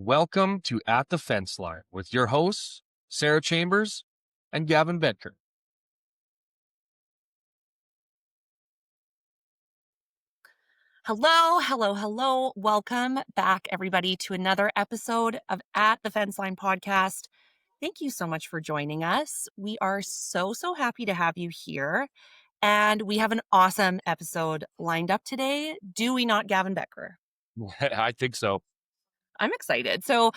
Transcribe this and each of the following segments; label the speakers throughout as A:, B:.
A: Welcome to At the Fence Line with your hosts, Sarah Chambers and Gavin Bedker.
B: Hello. Welcome back, everybody, to another episode of At the Fence Line podcast. Thank you so much for joining us. We are so happy to have you here. And we have an awesome episode lined up today. Do we not, Gavin Becker?
A: I think so.
B: I'm excited. So,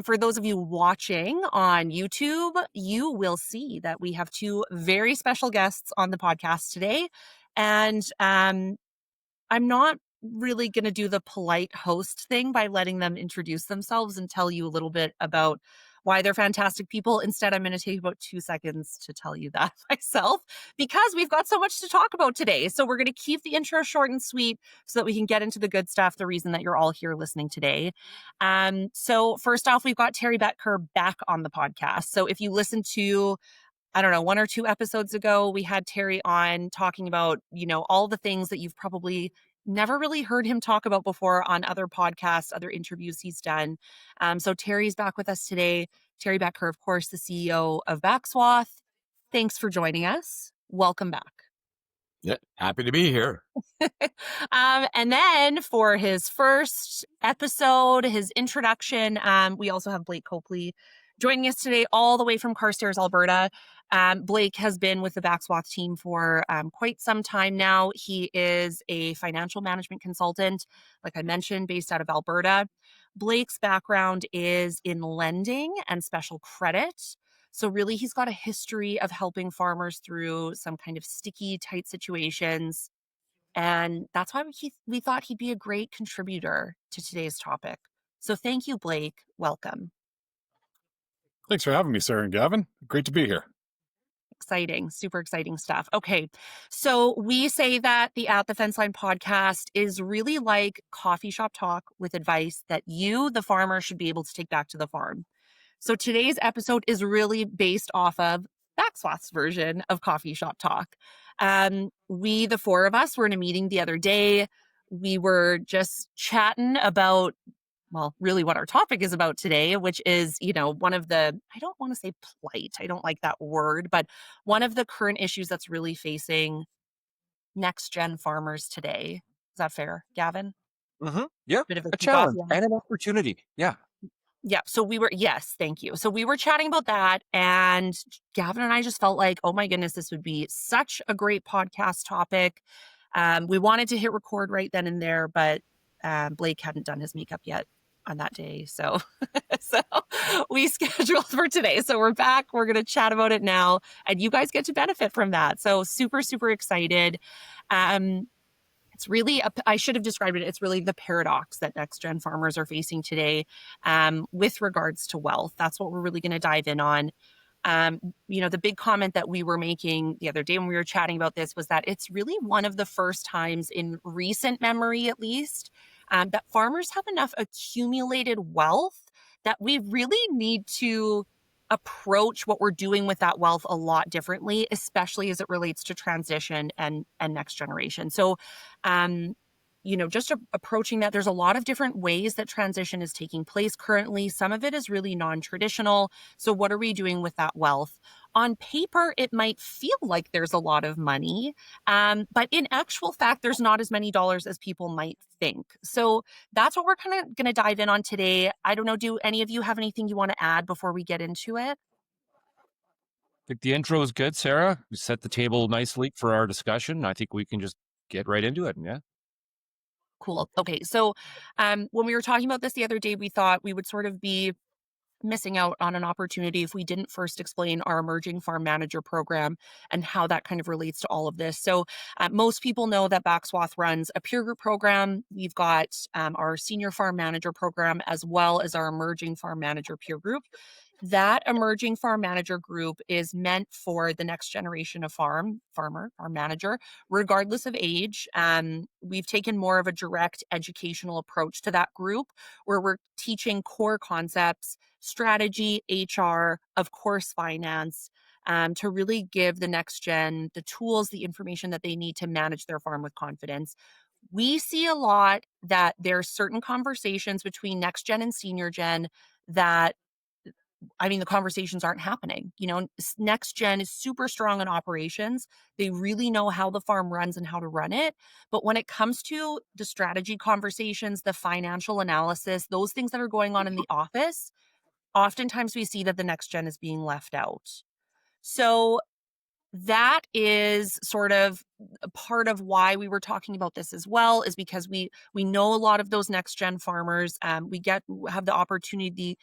B: for those of you watching on YouTube, you will see that we have two very special guests on the podcast today. And I'm not really going to do the polite host thing by letting them introduce themselves and tell you a little bit about why they're fantastic people. Instead, I'm going to take about 2 seconds to tell you that myself because we've got so much to talk about today. So we're going to keep the intro short and sweet so that we can get into the good stuff, the reason that you're all here listening today. So first off, we've got Terry Betker back on the podcast. So if you listen to I don't know, 1 or 2 episodes ago, we had Terry on talking about, all the things that you've probably never really heard him talk about before on other podcasts, other interviews he's done. So Terry's back with us today. Terry Becker, of course, the CEO of Backswath. Thanks for joining us. Welcome back.
C: Yeah, happy to be here.
B: And then for his first episode, his introduction, we also have Blake Copley joining us today all the way from Carstairs, Alberta. Blake has been with the Backswath team for quite some time now. He is a financial management consultant, like I mentioned, based out of Alberta. Blake's background is in lending and special credit. So really, he's got a history of helping farmers through some kind of sticky, tight situations. And that's why we thought he'd be a great contributor to today's topic. So thank you, Blake. Welcome.
C: Thanks for having me, Sarah and Gavin. Great to be here.
B: Exciting, super exciting stuff. Okay, so we say that the At the Fence Line podcast is really like coffee shop talk with advice that you, the farmer, should be able to take back to the farm. So today's episode is really based off of Backswath's version of coffee shop talk. We, the four of us, were in a meeting the other day. We were just chatting about, well, really what our topic is about today, which is, one of the, I don't want to say plight, I don't like that word, but one of the current issues that's really facing next gen farmers today. Is that fair, Gavin?
A: Yeah,
B: Bit of
A: a
B: kick off,
A: challenge
B: yeah.
A: and an opportunity. Yeah.
B: Yeah. So yes, thank you. So we were chatting about that, and Gavin and I just felt like, oh my goodness, this would be such a great podcast topic. We wanted to hit record right then and there, but Blake hadn't done his makeup yet on that day. So, so we scheduled for today. So we're back. We're going to chat about it now, and you guys get to benefit from that. So super excited. It's really, I should have described it. It's really the paradox that next gen farmers are facing today with regards to wealth. That's what we're really going to dive in on. The big comment that we were making the other day when we were chatting about this was that it's really one of the first times in recent memory, at least, that farmers have enough accumulated wealth that we really need to approach what we're doing with that wealth a lot differently, especially as it relates to transition and next generation. So, just approaching that, there's a lot of different ways that transition is taking place currently. Some of it is really non-traditional. So what are we doing with that wealth? On paper, it might feel like there's a lot of money, but in actual fact, there's not as many dollars as people might think. So that's what we're kind of going to dive in on today. I don't know, do any of you have anything you want to add before we get into it?
A: I think the intro is good, Sarah. We set the table nicely for our discussion. I think we can just get right into it. Yeah.
B: Cool. Okay. So when we were talking about this the other day, we thought we would sort of be missing out on an opportunity if we didn't first explain our emerging farm manager program and how that kind of relates to all of this. So most people know that Backswath runs a peer group program. We've got our senior farm manager program as well as our emerging farm manager peer group. That emerging farm manager group is meant for the next generation of farm manager, regardless of age. We've taken more of a direct educational approach to that group where we're teaching core concepts, strategy, HR, of course, finance, to really give the next gen the tools, the information that they need to manage their farm with confidence. we see a lot that there's certain conversations between next gen and senior gen that, I mean, the conversations aren't happening. Next gen is super strong in operations. They really know how the farm runs and how to run it. But when it comes to the strategy conversations, the financial analysis, those things that are going on in the office, oftentimes we see that the next gen is being left out. So that is sort of a part of why we were talking about this as well, is because we know a lot of those next gen farmers. We have the opportunity,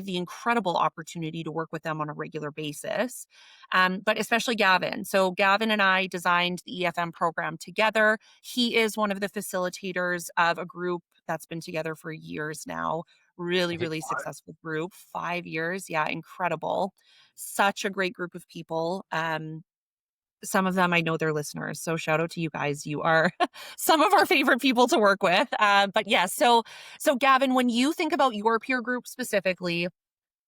B: the incredible opportunity to work with them on a regular basis. But especially Gavin. So Gavin and I designed the EFM program together. He is one of the facilitators of a group that's been together for years now. Really,
A: I think
B: really successful group. 5 years. Yeah, incredible. Such a great group of people. Some of them, I know they're listeners, so shout out to you guys. You are some of our favorite people to work with. But yeah, so Gavin, when you think about your peer group specifically,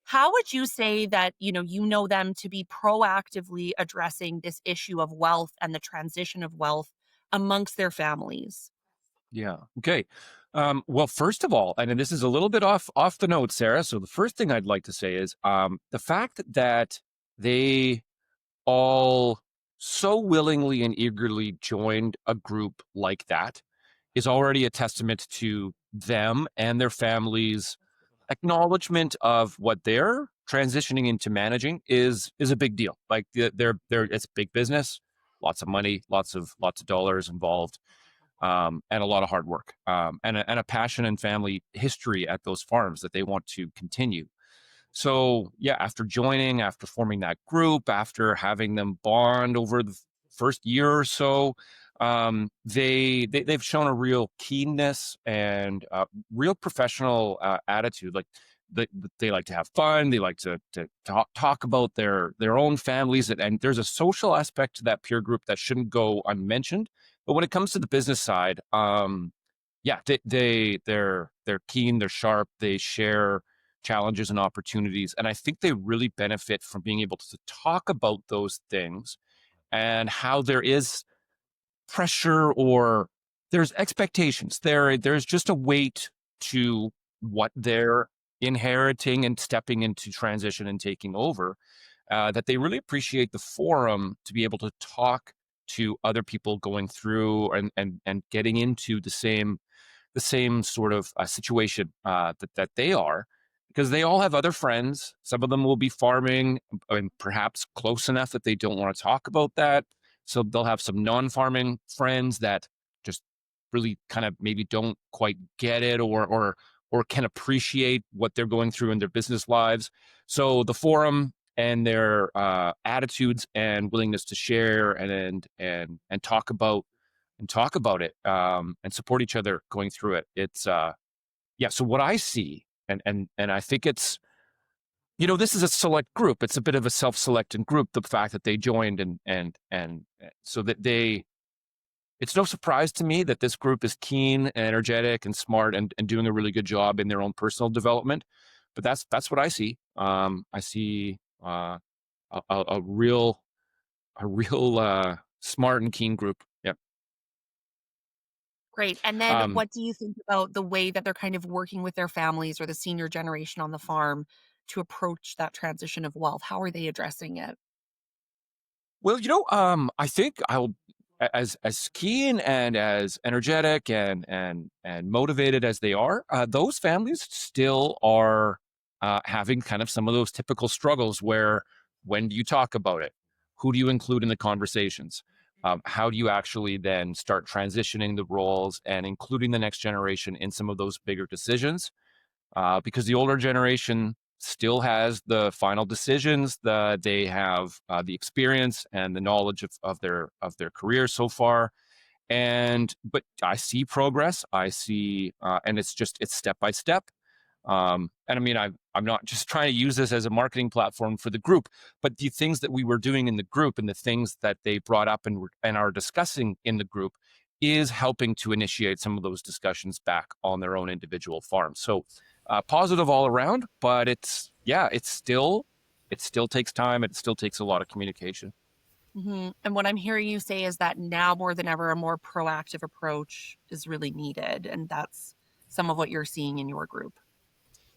B: how would you say that you know them to be proactively addressing this issue of wealth and the transition of wealth amongst their families?
A: Yeah. Okay. Well, first of all, and this is a little bit off the note, Sarah. So the first thing I'd like to say is the fact that they all so willingly and eagerly joined a group like that is already a testament to them and their families' acknowledgement of what they're transitioning into managing is a big deal. Like they're it's big business, lots of money, lots of dollars involved, and a lot of hard work, and a passion and family history at those farms that they want to continue. So yeah, after joining, after forming that group, after having them bond over the first year or so, they've shown a real keenness and real professional attitude. Like they like to have fun. They like to talk about their own families, and there's a social aspect to that peer group that shouldn't go unmentioned. But when it comes to the business side, yeah, they're keen, they're sharp, they share challenges and opportunities, and I think they really benefit from being able to talk about those things and how there is pressure or there's expectations. There's just a weight to what they're inheriting and stepping into transition and taking over, that they really appreciate the forum to be able to talk to other people going through and getting into the same sort of situation that they are, because they all have other friends. Some of them will be farming and perhaps close enough that they don't want to talk about that. So they'll have some non-farming friends that just really kind of maybe don't quite get it or can appreciate what they're going through in their business lives. So the forum and their attitudes and willingness to share and talk about it, and support each other going through it. It's yeah. So what I see, and I think it's, this is a select group. It's a bit of a self-selected group. The fact that they joined and so that it's no surprise to me that this group is keen and energetic and smart and doing a really good job in their own personal development. But that's what I see. I see a real smart and keen group. Yeah.
B: Great. And then
A: Um,
B: what do you think about the way that they're kind of working with their families or the senior generation on the farm to approach that transition of wealth? How are they addressing it?
A: Well, I think as keen and as energetic and motivated as they are, those families still are having kind of some of those typical struggles where when do you talk about it? Who do you include in the conversations? How do you actually then start transitioning the roles and including the next generation in some of those bigger decisions? Because the older generation still has the final decisions. They have the experience and the knowledge of their career so far. But I see progress. I see, and it's step by step. And I mean, I'm not just trying to use this as a marketing platform for the group, but the things that we were doing in the group and the things that they brought up and are discussing in the group is helping to initiate some of those discussions back on their own individual farms. So positive all around, but it still takes time. It still takes a lot of communication.
B: And what I'm hearing you say is that now more than ever, a more proactive approach is really needed. And that's some of what you're seeing in your group.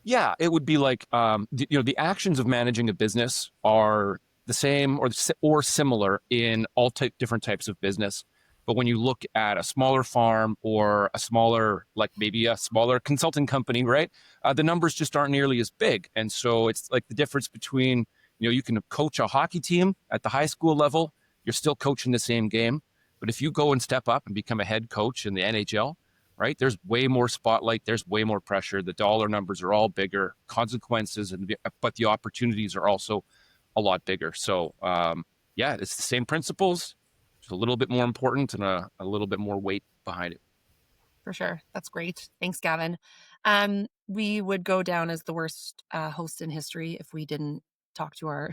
A: Yeah, it would be like the actions of managing a business are the same or similar in all different types of business. But when you look at a smaller farm or a smaller, like maybe a smaller consulting company, right? The numbers just aren't nearly as big, and so it's like the difference between you can coach a hockey team at the high school level, you're still coaching the same game, but if you go and step up and become a head coach in the NHL, right? There's way more spotlight. There's way more pressure. The dollar numbers are all bigger, consequences, but the opportunities are also a lot bigger. So, yeah, it's the same principles, just a little bit more important and a little bit more weight behind it.
B: For sure. That's great. Thanks, Gavin. We would go down as the worst host in history if we didn't talk to our,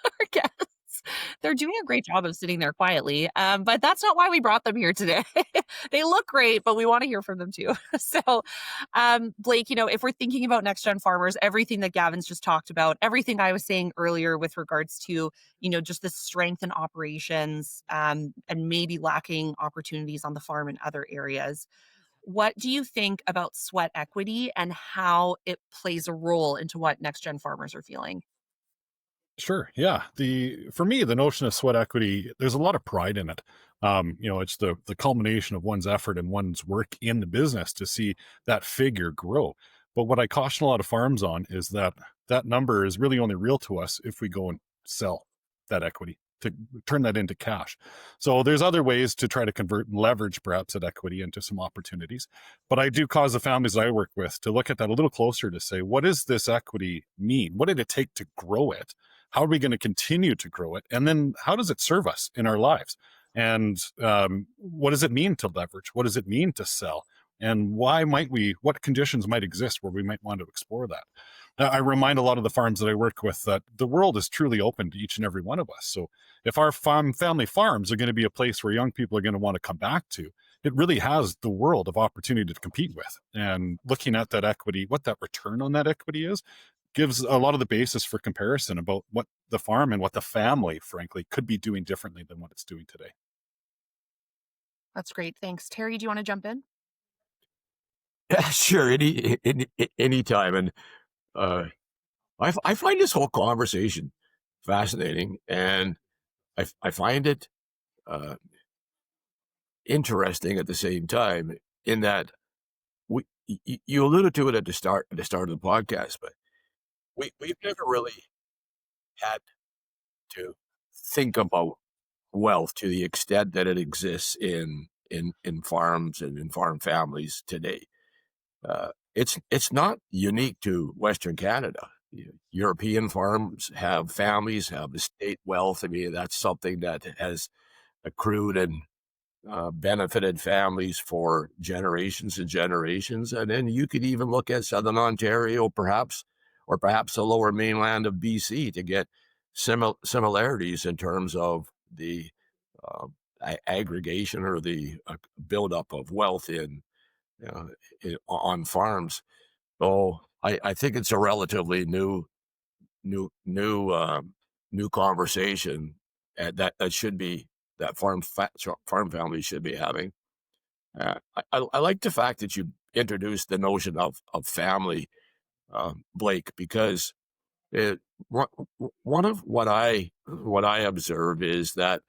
B: our guests. They're doing a great job of sitting there quietly, but that's not why we brought them here today. They look great, but we want to hear from them too. So, Blake, if we're thinking about next gen farmers, everything that Gavin's just talked about, everything I was saying earlier with regards to, just the strength in operations and maybe lacking opportunities on the farm in other areas. What do you think about sweat equity and how it plays a role into what next gen farmers are feeling?
C: Sure. Yeah. For me, the notion of sweat equity, there's a lot of pride in it. It's the culmination of one's effort and one's work in the business to see that figure grow. But what I caution a lot of farms on is that that number is really only real to us if we go and sell that equity to turn that into cash. So there's other ways to try to convert and leverage perhaps that equity into some opportunities. But I do cause the families I work with to look at that a little closer to say, what does this equity mean? What did it take to grow it? How are we going to continue to grow it? And then how does it serve us in our lives? And what does it mean to leverage? What does it mean to sell? And what conditions might exist where we might want to explore that? I remind a lot of the farms that I work with that the world is truly open to each and every one of us. So if our family farms are going to be a place where young people are going to want to come back to, it really has the world of opportunity to compete with. And looking at that equity, what that return on that equity is, gives a lot of the basis for comparison about what the farm and what the family, frankly, could be doing differently than what it's doing today.
B: That's great. Thanks. Terry, do you want to jump in?
D: Yeah, sure. Anytime. And uh, I find this whole conversation fascinating, and I find it uh, interesting at the same time. In that you alluded to it at the start of the podcast, but we've never really had to think about wealth to the extent that it exists in farms and in farm families today. It's not unique to Western Canada. European farms have families, have estate wealth. I mean, that's something that has accrued and benefited families for generations and generations. And then you could even look at Southern Ontario, perhaps, or perhaps the lower mainland of BC to get similarities in terms of the uh, aggregation or the buildup of wealth uh, on farms. So I think it's a relatively new, new, new conversation that should be that farm families should be having. I like the fact that you introduced the notion of family, Blake, because it, one one of what I observe is that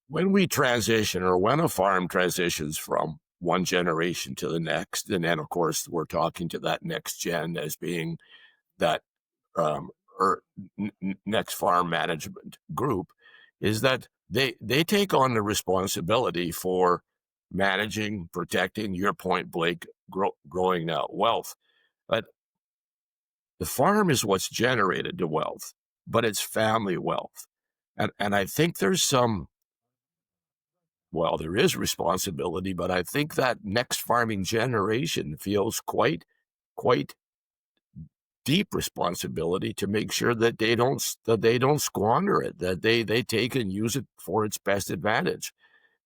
D: when we transition or when a farm transitions from one generation to the next, and then of course we're talking to that next gen as being that um, or next farm management group, is that they take on the responsibility for managing, protecting your point, Blake, growing wealth. But the farm is what's generated the wealth, but it's family wealth, and I think there is responsibility, but I think that next farming generation feels quite deep responsibility to make sure that they don't squander it, that they take and use it for its best advantage.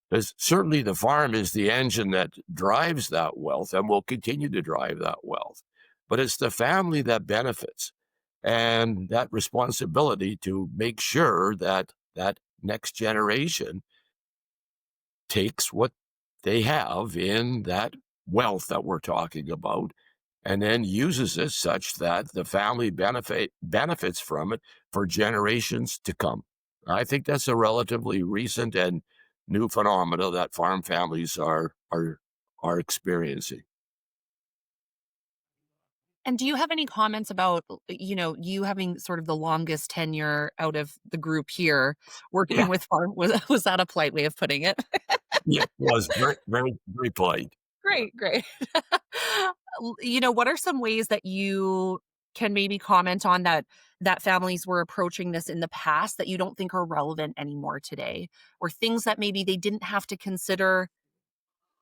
D: Because certainly the farm is the engine that drives that wealth and will continue to drive that wealth. But it's the family that benefits, and that responsibility to make sure that next generation takes what they have in that wealth that we're talking about and then uses it such that the family benefits from it for generations to come. I think that's a relatively recent and new phenomena that farm families are experiencing.
B: And do you have any comments about, you having sort of the longest tenure out of the group here, working
D: Yeah,
B: with farm was that a polite way of putting it?
D: yeah, it was very, very, very polite. Yeah.
B: Great, great. What are some ways that you can maybe comment on that families were approaching this in the past that you don't think are relevant anymore today? Or things that maybe they didn't have to consider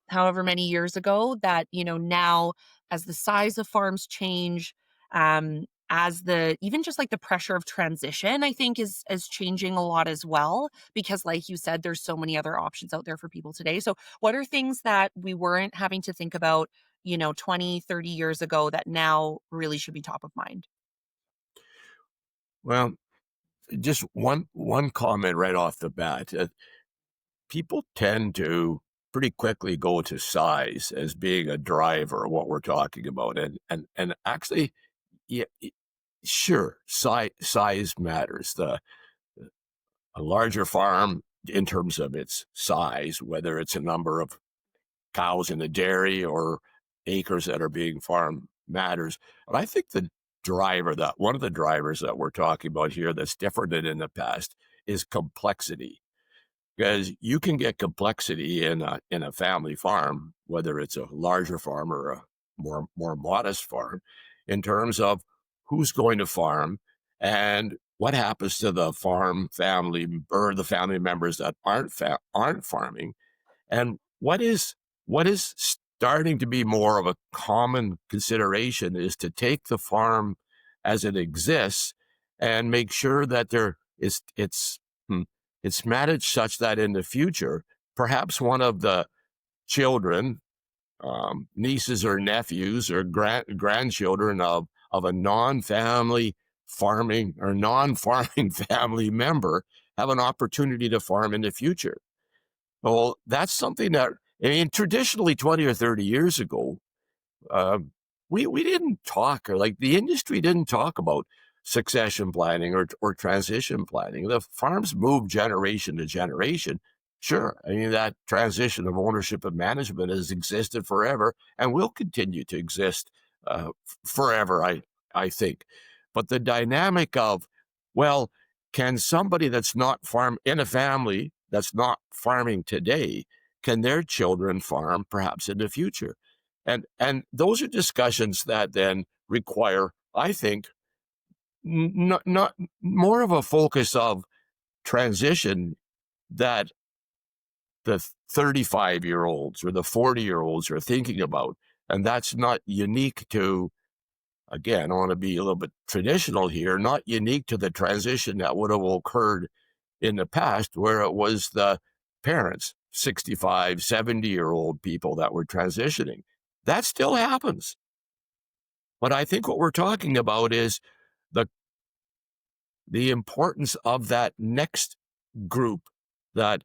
B: however many years ago that, now as the size of farms change, as the even just like the pressure of transition, I think is changing a lot as well, because like you said, there's so many other options out there for people today. So what are things that we weren't having to think about, 20, 30 years ago that now really should be top of mind?
D: Well, just one comment right off the bat. People tend to pretty quickly go to size as being a driver of what we're talking about, and actually, yeah, sure, size matters. A larger farm in terms of its size, whether it's a number of cows in the dairy or acres that are being farmed, matters. But I think that one of the drivers that we're talking about here that's different than in the past is complexity, because you can get complexity in a family farm, whether it's a larger farm or a more modest farm, in terms of who's going to farm and what happens to the farm family or the family members that aren't farming, and what is starting to be more of a common consideration is to take the farm as it exists and make sure that hmm, it's managed such that in the future, perhaps one of the children, nieces or nephews or grandchildren of a non-family farming or non-farming family member have an opportunity to farm in the future. Well, that's something that, I mean, traditionally 20 or 30 years ago, uh, we didn't talk, or like the industry didn't talk about succession planning or transition planning. The farms moved generation to generation. Sure, I mean, that transition of ownership and management has existed forever and will continue to exist forever, I think. But the dynamic of, well, can somebody that's not farm in a family that's not farming today, can their children farm perhaps in the future? And those are discussions that then require, I think, not more of a focus of transition that the 35-year-olds or the 40-year-olds are thinking about. And that's not unique to, again, I want to be a little bit traditional here, not unique to the transition that would have occurred in the past, where it was the parents, 65, 70-year-old people that were transitioning. That still happens. But I think what we're talking about is the the importance of that next group, that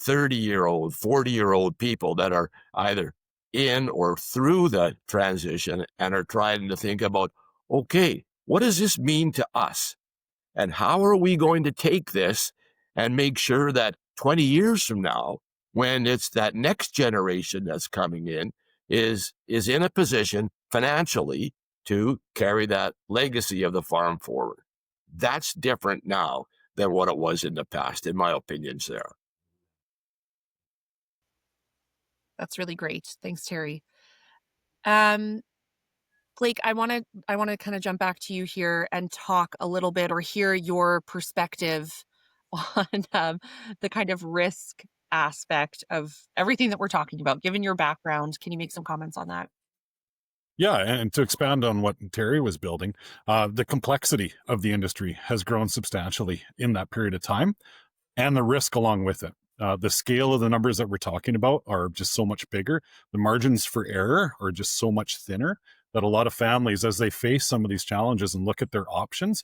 D: 30-year-old, 40-year-old people that are either in or through the transition and are trying to think about, okay, what does this mean to us? And how are we going to take this and make sure that 20 years from now, when it's that next generation that's coming in, is in a position financially to carry that legacy of the farm forward? That's different now than what it was in the past, in my opinion, Sarah.
B: That's really great. Thanks, Terry. Um, Blake, I want to kind of jump back to you here and talk a little bit or hear your perspective on the kind of risk aspect of everything that we're talking about. Given your background, can you make some comments on that?
C: Yeah, and to expand on what Terry was building, the complexity of the industry has grown substantially in that period of time, and the risk along with it. The scale of the numbers that we're talking about are just so much bigger. The margins for error are just so much thinner that a lot of families, as they face some of these challenges and look at their options,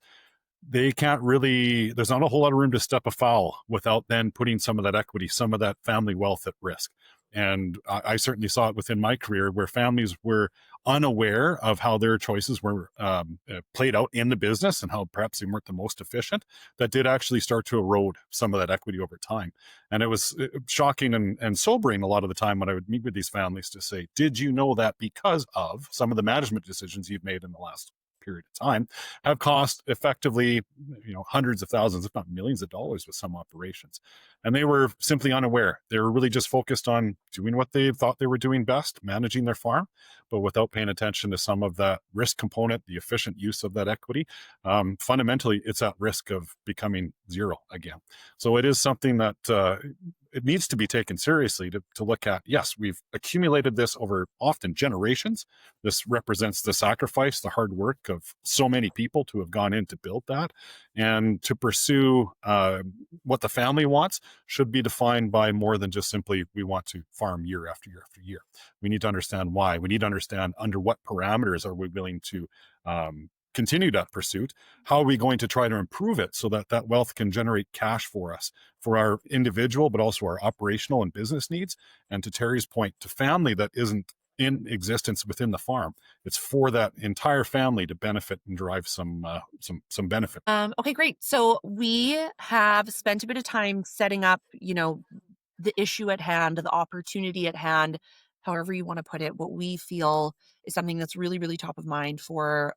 C: they can't really, there's not a whole lot of room to step afoul without then putting some of that equity, some of that family wealth at risk. And I certainly saw it within my career where families were unaware of how their choices were played out in the business and how perhaps they weren't the most efficient. That did actually start to erode some of that equity over time. And it was shocking and sobering a lot of the time when I would meet with these families to say, did you know that because of some of the management decisions you've made in the last period of time have cost effectively, hundreds of thousands, if not millions of dollars with some operations. And they were simply unaware. They were really just focused on doing what they thought they were doing best, managing their farm, but without paying attention to some of that risk component, the efficient use of that equity. Fundamentally, it's at risk of becoming zero again. So it is something that it needs to be taken seriously to look at. Yes, we've accumulated this over often generations. This represents the sacrifice, the hard work of so many people to have gone in to build that. And to pursue what the family wants should be defined by more than just simply, we want to farm year after year after year. We need to understand why. We need to understand under what parameters are we willing to continue that pursuit. How are we going to try to improve it so that that wealth can generate cash for us, for our individual, but also our operational and business needs? And to Terry's point, to family that isn't in existence within the farm, it's for that entire family to benefit and derive some benefit.
B: Okay, great. So we have spent a bit of time setting up, the issue at hand, the opportunity at hand, however you want to put it, what we feel is something that's really, really top of mind for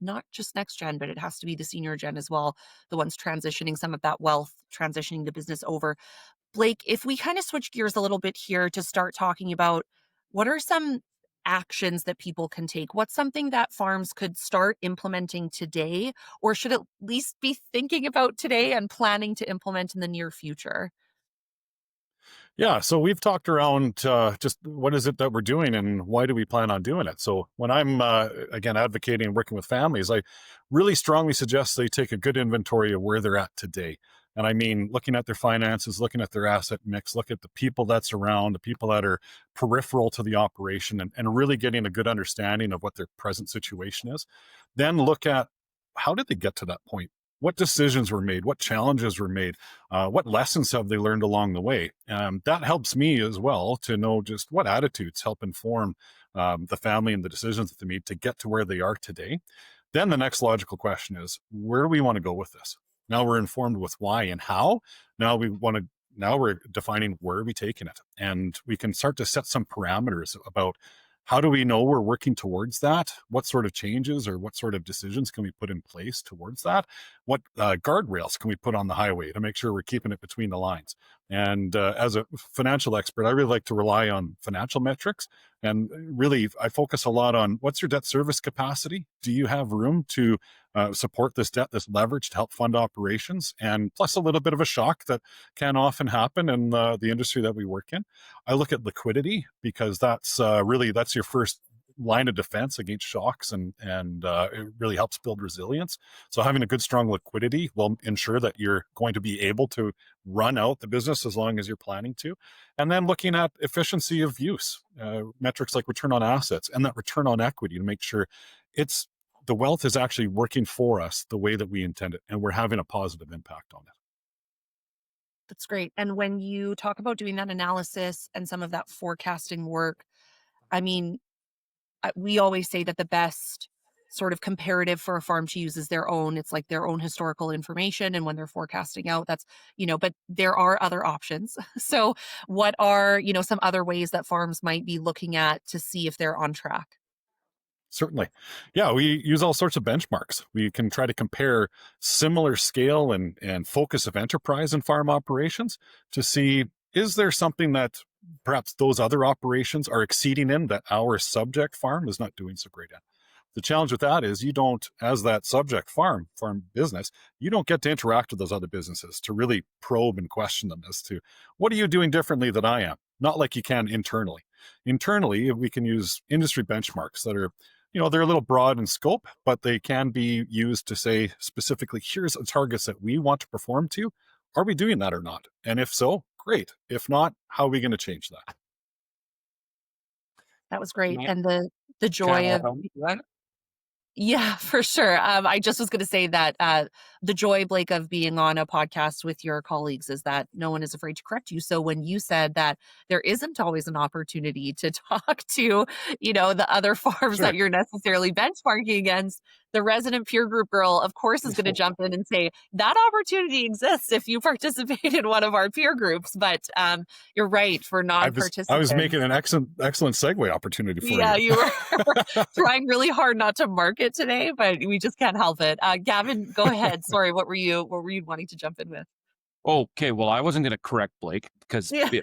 B: not just next gen, but it has to be the senior gen as well, the ones transitioning some of that wealth, transitioning the business over. Blake, if we kind of switch gears a little bit here to start talking about what are some actions that people can take? What's something that farms could start implementing today, or should at least be thinking about today and planning to implement in the near future?
C: Yeah, so we've talked around just what is it that we're doing and why do we plan on doing it. So when I'm again advocating and working with families, I really strongly suggest they take a good inventory of where they're at today. And I mean, looking at their finances, looking at their asset mix, look at the people that's around, the people that are peripheral to the operation, and really getting a good understanding of what their present situation is. Then look at how did they get to that point? What decisions were made? What challenges were made? What lessons have they learned along the way? That helps me as well to know just what attitudes help inform the family and the decisions that they made to get to where they are today. Then the next logical question is, where do we want to go with this? Now we're informed with why and how. Now we want to. Now we're defining where are we taking it, and we can start to set some parameters about how do we know we're working towards that? What sort of changes or what sort of decisions can we put in place towards that? What guardrails can we put on the highway to make sure we're keeping it between the lines? And as a financial expert, I really like to rely on financial metrics. And really, I focus a lot on what's your debt service capacity? Do you have room to support this debt, this leverage to help fund operations? And plus a little bit of a shock that can often happen in the industry that we work in. I look at liquidity because that's that's your first line of defense against shocks, and it really helps build resilience. So having a good, strong liquidity will ensure that you're going to be able to run out the business as long as you're planning to. And then looking at efficiency of use, metrics like return on assets and that return on equity to make sure it's the wealth is actually working for us the way that we intend it, and we're having a positive impact on it.
B: That's great. And when you talk about doing that analysis and some of that forecasting work, I mean, we always say that the best sort of comparative for a farm to use is their own. It's like their own historical information. And when they're forecasting out, that's, but there are other options. So, what are, some other ways that farms might be looking at to see if they're on track?
C: Certainly. Yeah, we use all sorts of benchmarks. We can try to compare similar scale and focus of enterprise and farm operations to see, is there something that perhaps those other operations are exceeding in that our subject farm is not doing so great in. The challenge with that is you don't, as that subject farm business, you don't get to interact with those other businesses to really probe and question them as to what are you doing differently than I am? Not like you can internally. Internally, we can use industry benchmarks that are, they're a little broad in scope, but they can be used to say specifically, here's the targets that we want to perform to. Are we doing that or not? And if so, great. If not, how are we going to change that?
B: That was great.
A: Can
B: And the
A: I
B: joy
A: add
B: of
A: on to that?
B: Yeah, for sure. I just was going to say that the joy, Blake, of being on a podcast with your colleagues is that no one is afraid to correct you. So when you said that there isn't always an opportunity to talk to, the other farms that
C: Sure.
B: you're necessarily benchmarking against, the resident peer group girl, of course, is going to jump in and say that opportunity exists if you participate in one of our peer groups. But you're right for
C: I was
B: non-participants.
C: making an excellent segue opportunity for
B: Yeah,
C: you.
B: you were trying really hard not to market today, but we just can't help it. Gavin, go ahead. Sorry, what were you wanting to jump in with?
A: Okay, well, I wasn't going to correct Blake because
B: Yeah.
A: yeah,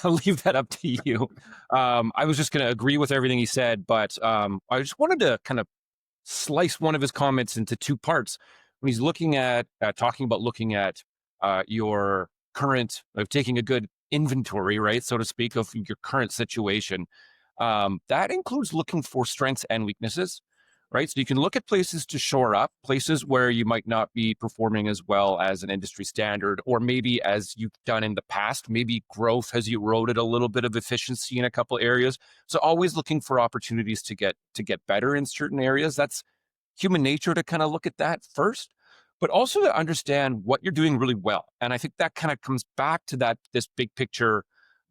A: I'll leave that up to you. I was just going to agree with everything he said, but I just wanted to kind of slice one of his comments into two parts. When he's looking at talking about looking at your current, of taking a good inventory, right, so to speak, of your current situation. That includes looking for strengths and weaknesses, right? So you can look at places to shore up, places where you might not be performing as well as an industry standard, or maybe as you've done in the past, maybe growth has eroded a little bit of efficiency in a couple areas. So always looking for opportunities to get better in certain areas. That's human nature to kind of look at that first, but also to understand what you're doing really well. And I think that kind of comes back to this big picture.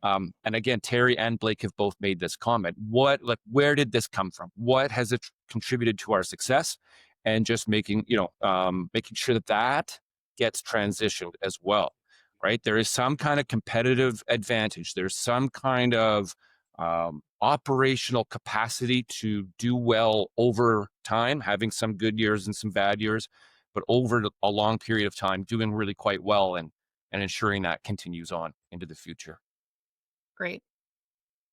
A: And again, Terry and Blake have both made this comment. Where did this come from? What has it contributed to our success? And just making sure that gets transitioned as well, right? There is some kind of competitive advantage. There's some kind of operational capacity to do well over time, having some good years and some bad years, but over a long period of time, doing really quite well and ensuring that continues on into the future.
B: Great.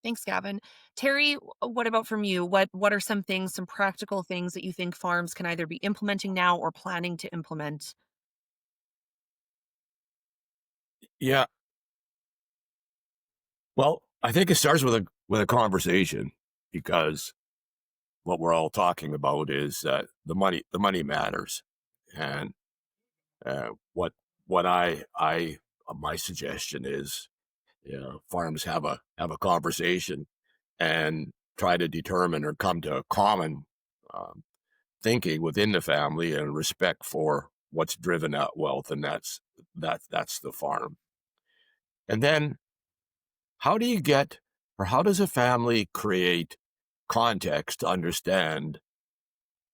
B: Thanks, Gavin. Terry, what about from you? What are some things, some practical things that you think farms can either be implementing now or planning to implement?
D: Yeah. Well, I think it starts with a conversation, because what we're all talking about is the money matters. And what I my suggestion is, farms have a conversation and try to determine or come to a common um, thinking within the family and respect for what's driven that wealth, and that's the farm. And then how do you get, or how does a family create context to understand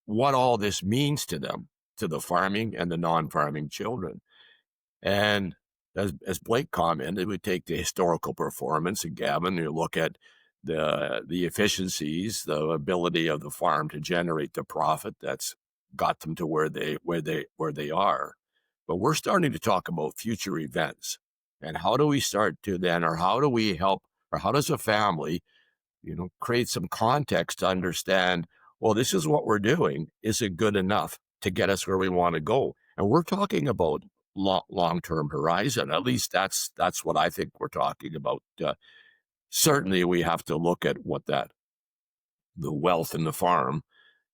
D: what all this means to them, to the farming and the non-farming children? And as Blake commented, we take the historical performance, and Gavin, you look at the efficiencies, the ability of the farm to generate the profit that's got them to where they are. But we're starting to talk about future events. And how do we start to then, or how do we help, or how does a family, create some context to understand, well, this is what we're doing. Is it good enough to get us where we want to go? And we're talking about long-term horizon. At least that's what I think we're talking about. Certainly, we have to look at what the wealth in the farm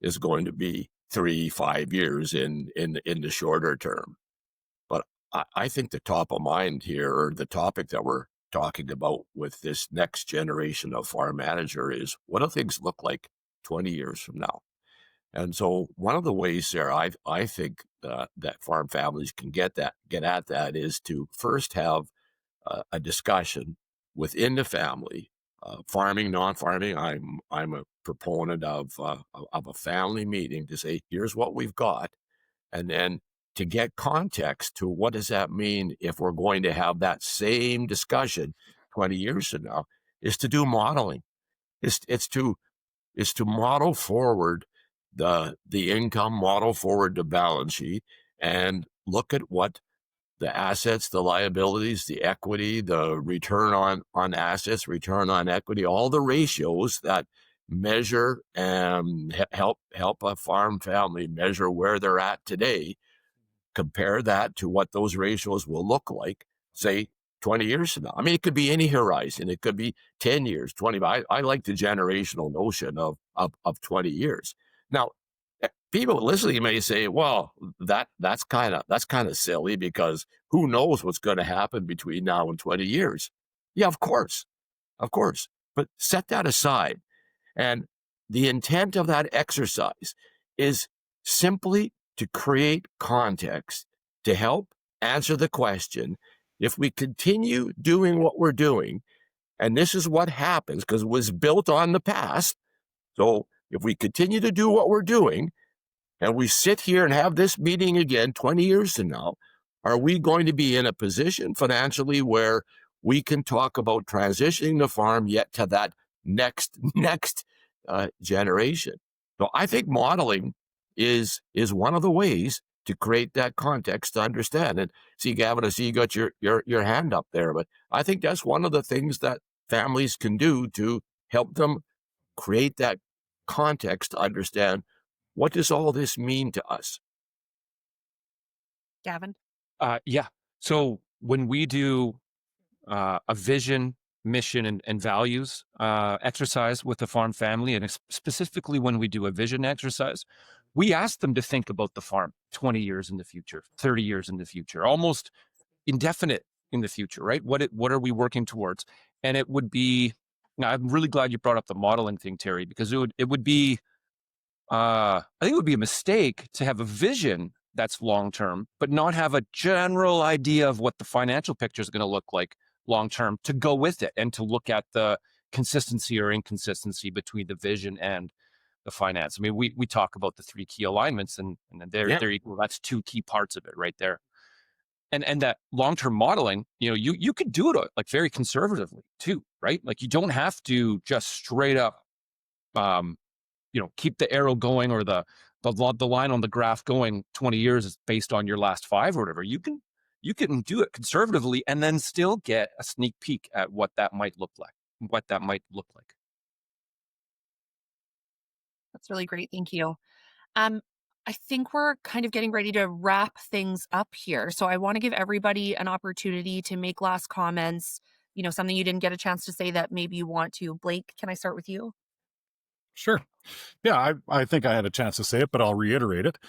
D: is going to be 3, 5 years in the shorter term. But I think the top of mind here, or the topic that we're talking about with this next generation of farm manager, is what do things look like 20 years from now? And so one of the ways there, I think that farm families can get at that, is to first have a discussion within the family, farming, non-farming. I'm a proponent of a family meeting to say, here's what we've got, and then to get context to what does that mean if we're going to have that same discussion 20 years from now, is to do modeling. It's to model forward the income, model forward the balance sheet, and look at what the assets, the liabilities, the equity, the return on assets, return on equity, all the ratios that measure and help a farm family measure where they're at today. Compare that to what those ratios will look like, say, 20 years from now. I mean, it could be any horizon. It could be 10 years, 20. I like the generational notion of 20 years. Now, people listening may say, well, that's kind of silly, because who knows what's going to happen between now and 20 years. Yeah, of course. But set that aside. And the intent of that exercise is simply to create context to help answer the question, if we continue doing what we're doing, and this is what happens because it was built on the past. So if we continue to do what we're doing and we sit here and have this meeting again 20 years from now, are we going to be in a position financially where we can talk about transitioning the farm yet to that next generation? So I think modeling is one of the ways to create that context to understand. And see, Gavin, I see you got your hand up there, but I think that's one of the things that families can do to help them create that context to understand, what does all this mean to us?
B: Gavin?
A: Yeah. So when we do a vision, mission, and values exercise with the farm family, and specifically when we do a vision exercise, we ask them to think about the farm 20 years in the future, 30 years in the future, almost indefinite in the future, right? What are we working towards? And it would be, now I'm really glad you brought up the modeling thing, Terry, because it would be, I think it would be a mistake to have a vision that's long term, but not have a general idea of what the financial picture is going to look like long term to go with it, and to look at the consistency or inconsistency between the vision and the finance. I mean, we talk about the 3 key alignments, and they're equal. That's 2 key parts of it right there. And that long term modeling, you could do it like very conservatively too, right? Like you don't have to just straight up keep the arrow going, or the line on the graph going 20 years is based on your last 5 or whatever. You can do it conservatively and then still get a sneak peek at what that might look like.
B: That's really great. Thank you. I think we're kind of getting ready to wrap things up here. So I want to give everybody an opportunity to make last comments, something you didn't get a chance to say that maybe you want to. Blake, can I start with you?
C: Sure. Yeah, I think I had a chance to say it, but I'll reiterate it.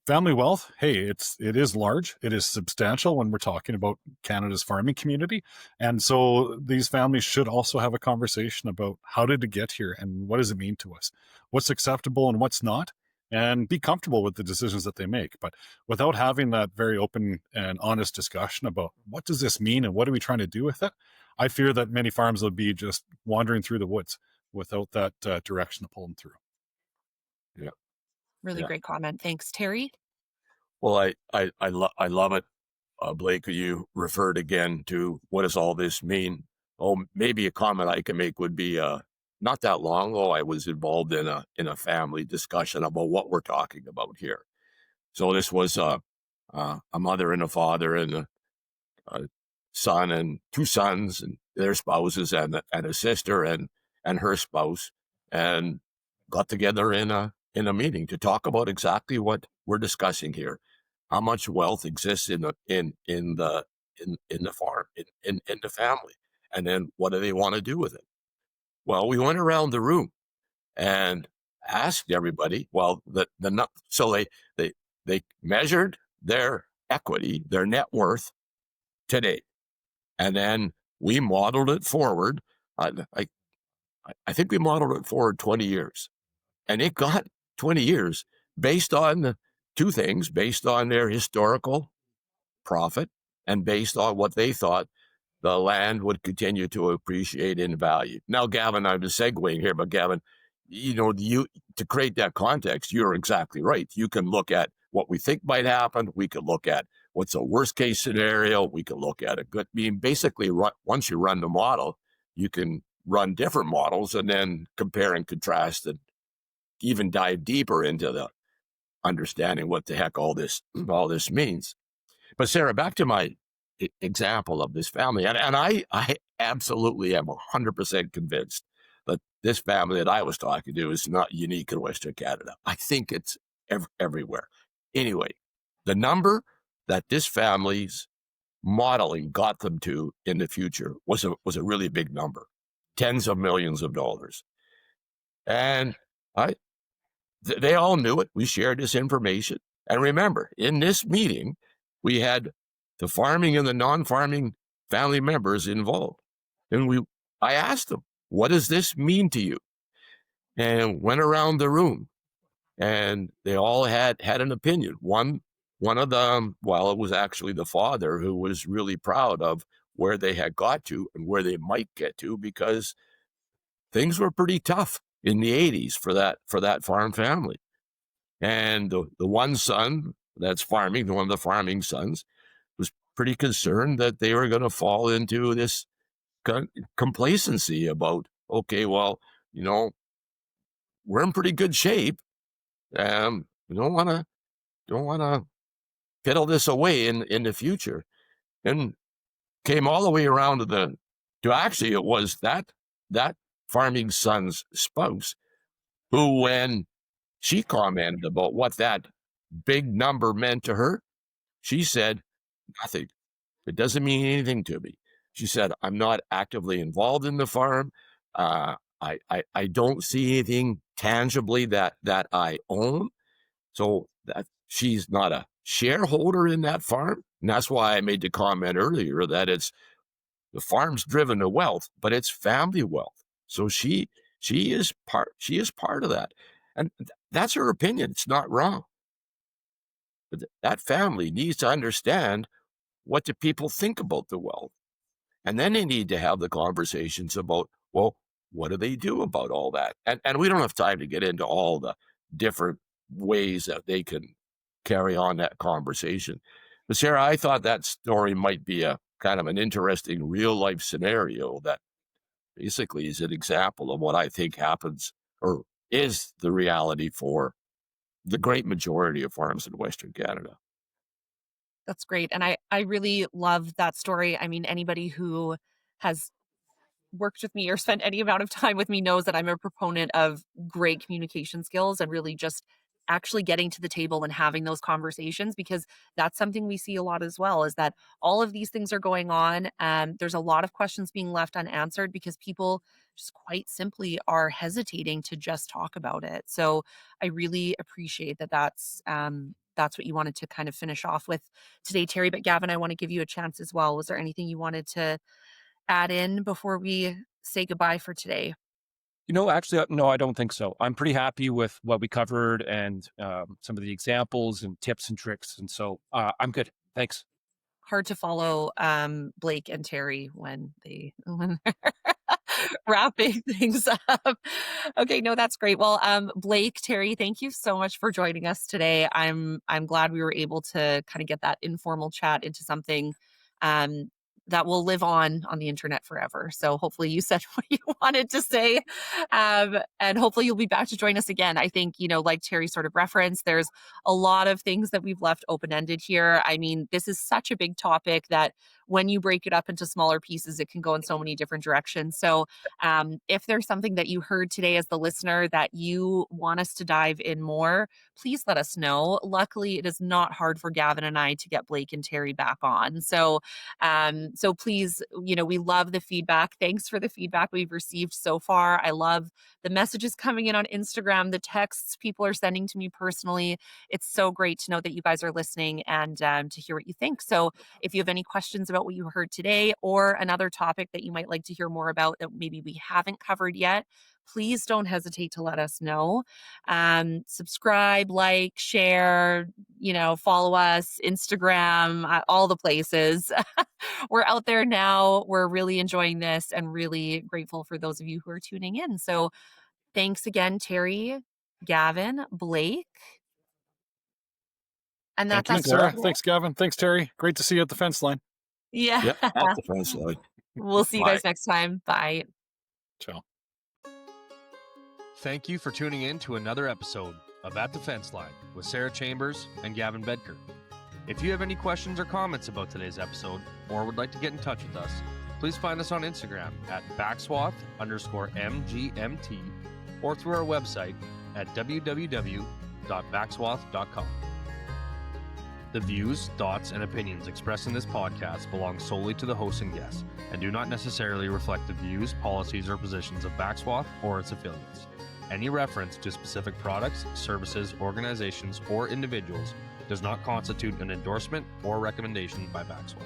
C: Family wealth, hey, it is large. It is substantial when we're talking about Canada's farming community. And so these families should also have a conversation about, how did it get here and what does it mean to us? What's acceptable and what's not? And be comfortable with the decisions that they make. But without having that very open and honest discussion about, what does this mean and what are we trying to do with it, I fear that many farms will be just wandering through the woods without that direction to pull them through.
D: Yeah.
B: Really great comment. Thanks. Terry?
D: Well, I love it, Blake. You referred again to, what does all this mean? Oh, maybe a comment I can make would be, not that long ago, I was involved in a family discussion about what we're talking about here. So this was a mother and a father and a son and 2 sons and their spouses, and a sister and her spouse, and got together in a meeting to talk about exactly what we're discussing here. How much wealth exists in the farm, in the family, and then what do they want to do with it? Well, we went around the room and asked everybody. Well, so they measured their equity, their net worth today, and then we modeled it forward. I think we modeled it forward 20 years, and it got 20 years based on the 2 things: based on their historical profit and based on what they thought the land would continue to appreciate in value. Now, Gavin, I'm just segueing here, but Gavin, to create that context, you're exactly right. You can look at what we think might happen. We could look at what's a worst case scenario. We could look at a good, basically, once you run the model, you can run different models and then compare and contrast and even dive deeper into the understanding what the heck all this means. But Sarah, back to my example of this family, and I absolutely am 100% convinced that this family that I was talking to is not unique in Western Canada. I think it's everywhere. Anyway, the number that this family's modeling got them to in the future was a really big number, tens of millions of dollars. And they all knew it. We shared this information. And remember, in this meeting, we had the farming and the non-farming family members involved. And I asked them, what does this mean to you? and went around the room, and they all had an opinion. One of them, well, it was actually the father, who was really proud of where they had got to and where they might get to, because things were pretty tough in the 80s for that farm family. And the one son that's farming, one of the farming sons, was pretty concerned that they were going to fall into this complacency about, okay, well, we're in pretty good shape. We don't want to fiddle this away in the future. And came all the way around to actually, it was that farming son's spouse who, when she commented about what that big number meant to her, she said, nothing. It doesn't mean anything to me. She said, I'm not actively involved in the farm. I don't see anything tangibly that I own. So that she's not a shareholder in that farm. And that's why I made the comment earlier that the farm's driven to wealth, but it's family wealth. So she is part of that. And that's her opinion. It's not wrong. But that family needs to understand what do people think about the wealth. And then they need to have the conversations about, well, what do they do about all that? And we don't have time to get into all the different ways that they can carry on that conversation. But Sarah, I thought that story might be a kind of an interesting real life scenario that basically is an example of what I think happens or is the reality for the great majority of farms in Western Canada.
B: That's great. And I really love that story. I mean, anybody who has worked with me or spent any amount of time with me knows that I'm a proponent of great communication skills and really just actually getting to the table and having those conversations, because that's something we see a lot as well, is that all of these things are going on. There's a lot of questions being left unanswered because people just quite simply are hesitating to just talk about it. So I really appreciate that that's what you wanted to kind of finish off with today, Terry. But Gavin, I want to give you a chance as well. Was there anything you wanted to add in before we say goodbye for today?
A: Actually, no, I don't think so. I'm pretty happy with what we covered and some of the examples and tips and tricks. And so I'm good. Thanks.
B: Hard to follow Blake and Terry when they're wrapping things up. Okay, no, that's great. Well, Blake, Terry, thank you so much for joining us today. I'm glad we were able to kind of get that informal chat into something um, that will live on the internet forever. So hopefully you said what you wanted to say, and hopefully you'll be back to join us again. I think, like Terry sort of referenced, there's a lot of things that we've left open-ended here. I mean, this is such a big topic that when you break it up into smaller pieces, it can go in so many different directions. So if there's something that you heard today as the listener that you want us to dive in more, please let us know. Luckily, it is not hard for Gavin and I to get Blake and Terry back on. So please, we love the feedback. Thanks for the feedback we've received so far. I love the messages coming in on Instagram, the texts people are sending to me personally. It's so great to know that you guys are listening and to hear what you think. So if you have any questions about what you heard today or another topic that you might like to hear more about that maybe we haven't covered yet, please don't hesitate to let us know. Subscribe, like, share, follow us, Instagram, all the places. We're out there now. We're really enjoying this and really grateful for those of you who are tuning in. So thanks again, Terry, Gavin, Blake. And that's
C: Thanks, Sarah. Thanks, Gavin. Thanks, Terry. Great to see you at the fence line.
B: Yeah.
D: Yep, at the fence line.
B: We'll see you guys next time. Bye.
C: Ciao.
E: Thank you for tuning in to another episode of At the Fence Line with Sarah Chambers and Gavin Bedker. If you have any questions or comments about today's episode or would like to get in touch with us, please find us on Instagram at backswath_MGMT or through our website at www.backswath.com. The views, thoughts, and opinions expressed in this podcast belong solely to the host and guests and do not necessarily reflect the views, policies, or positions of Backswath or its affiliates. Any reference to specific products, services, organizations, or individuals does not constitute an endorsement or recommendation by Backswath.